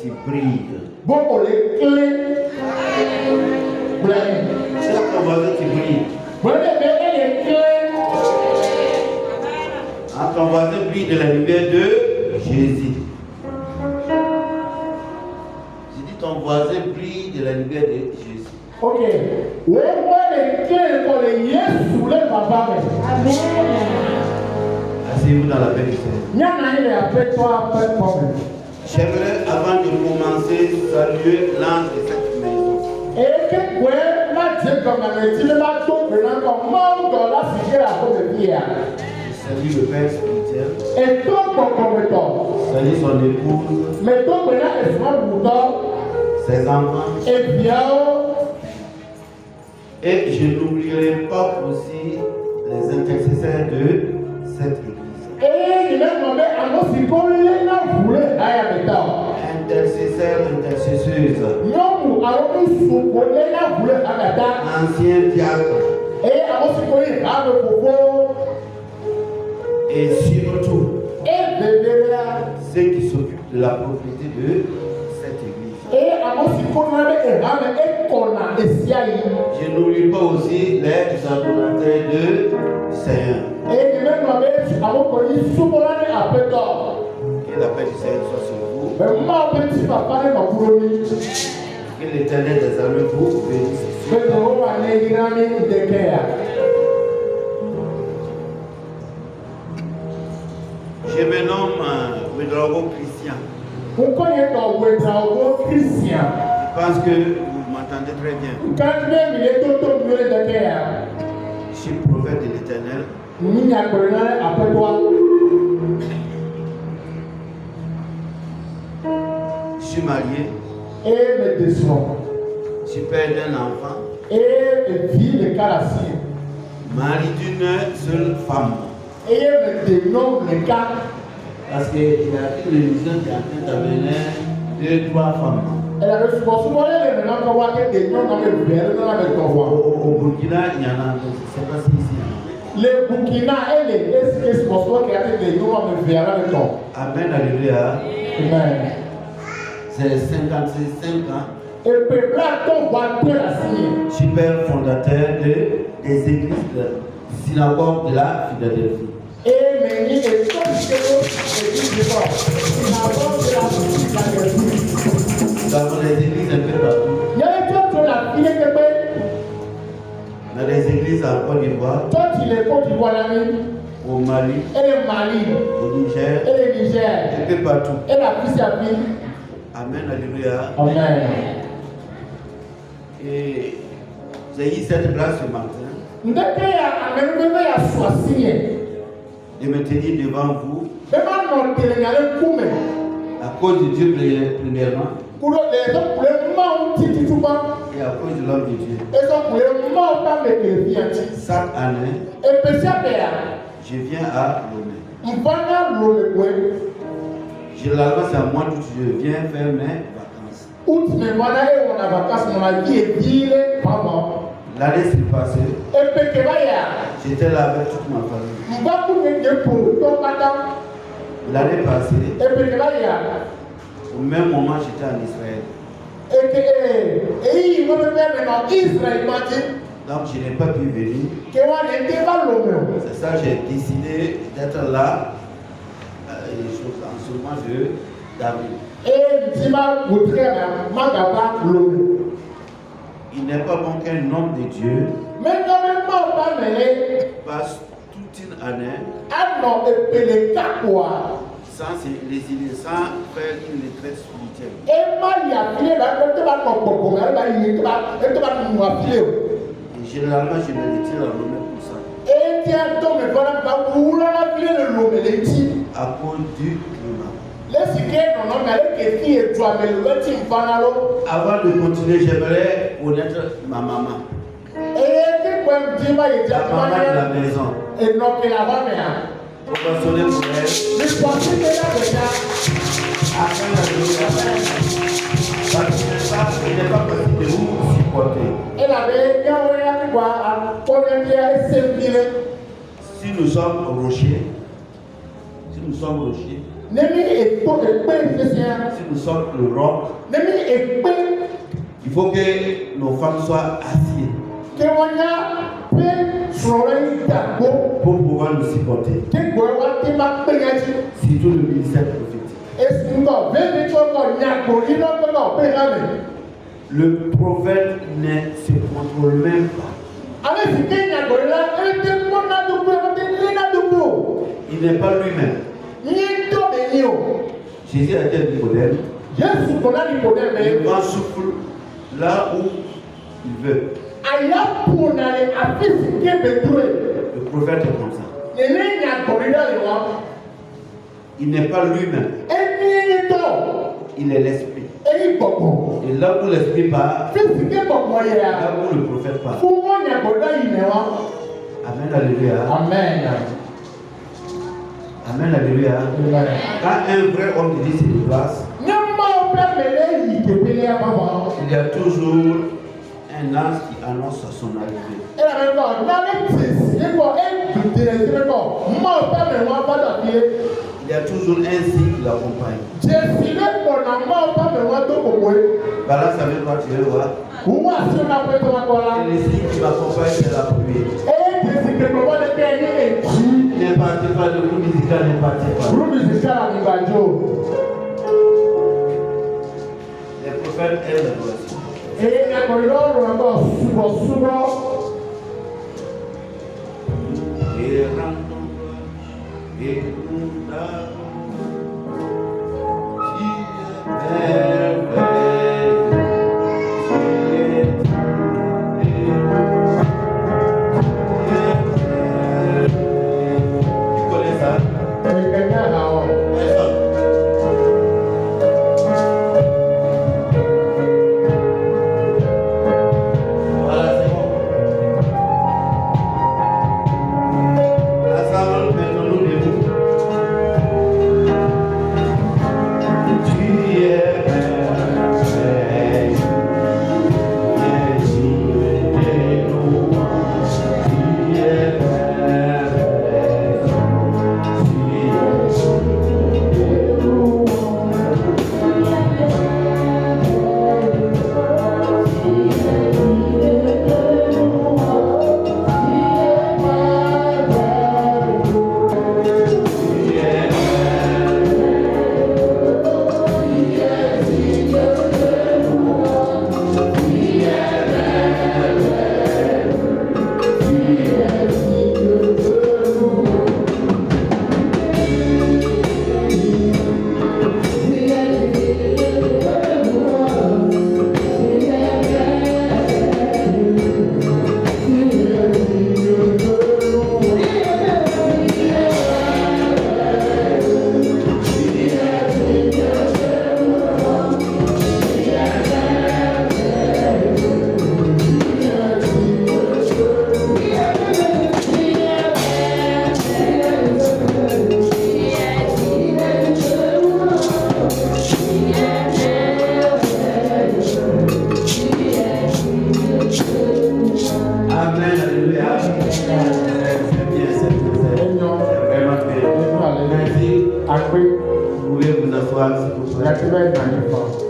Tu brilles. Bon, on les clés. C'est là qu'on voit que tu brilles. Les clés. Ah, ton voisin brille de la lumière de Jésus. J'ai dit ton voisin brille de la lumière de Jésus. Ok. On voit les clés pour les yeux sous les papas. Amen. Asseyez-vous dans la paix du Seigneur. J'aimerais, avant de commencer, saluer l'ange de cette maison. Salut le Père spirituel. Salut son épouse. Ses enfants. Et je n'oublierai pas aussi les intercesseurs de cette église. Intercesseurs, intercesseuses. Anciens diacres. Et surtout, ceux qui s'occupent de la propriété de cette église. Je n'oublie pas aussi les adorateurs de Seigneur. Que la paix du Seigneur soit sur vous. Que l'Éternel des armées vous bénisse. Je me nomme Ouedraogo Christian. Je pense que vous m'entendez très bien. Je suis prophète de l'Éternel. Je suis marié. Je suis père d'un enfant. Mari d'une seule femme. Parce qu'il y a une émission qui est en train d'amener 2-3 femmes. Au Burkina, il y en a. Je ne sais pas si ici. Le Burkina et les sponsors qui avaient des noms me verront avec toi. Amen, alléluia. Amen. C'est 55 ans. Et peuple ton voiture a signé. Je suis père fondateur des églises de synagogue de la Philadelphie. Et Méni est tout église de mort. Synagogue de la Philadelphie. Nous avons des églises un peu partout. Il y a une chose sur la Philadelphie. On a des églises en Côte d'Ivoire. Toi, tu les Côte d'Ivoire, au Mali. Et le Mali. Au Niger. Et le Niger. Un peu partout. Et la Puissance. Amen, alléluia. Amen. Et j'ai eu cette grâce ce matin de me tenir devant vous à cause de Dieu premièrement et à cause de l'homme de Dieu. Chaque année, je viens à Lomé. Généralement, c'est à moi que je viens faire mes vacances. L'année s'est passée, j'étais là avec toute ma famille. L'année passée, au même moment, j'étais en Israël. Donc, je n'ai pas pu venir. C'est ça que j'ai décidé d'être là en ce mois d'avril. Il n'est pas bon qu'un homme de Dieu passe toute une année sans s'exiler, sans faire une retraite spirituelle. Et généralement, je me retire à Lomé pour ça. À cause du climat. Avant de continuer, j'aimerais connaître ma maman. La maman de la maison. Proportionnel pour elle. Parce qu'il n'est pas possible de vous supporter. Si nous sommes rochers, si nous sommes le roc, il faut que nos femmes soient assises pour pouvoir nous supporter. Surtout le ministère prophétique. Le prophète ne se contrôle même pas. Il n'est pas lui-même. Jésus a dit à Nicodème, le vent souffle là où il veut. Le prophète est comme ça. Il n'est pas lui-même. Il est l'esprit. Et là où l'esprit part, là où le prophète part. Amen, alléluia. Amen. Amen, alléluia. Quand un vrai homme dit ses places, il y a toujours un ange qui annonce son arrivée. Il y a toujours un signe qui l'accompagne. Voilà, ça veut quoi tu veux voir? Et le signe qui m'accompagne, c'est la pluie. Ne partez pas, le groupe musical ne partez pas. Les prophètes aiment la voiture. Vous pouvez vous asseoir, s'il vous plaît.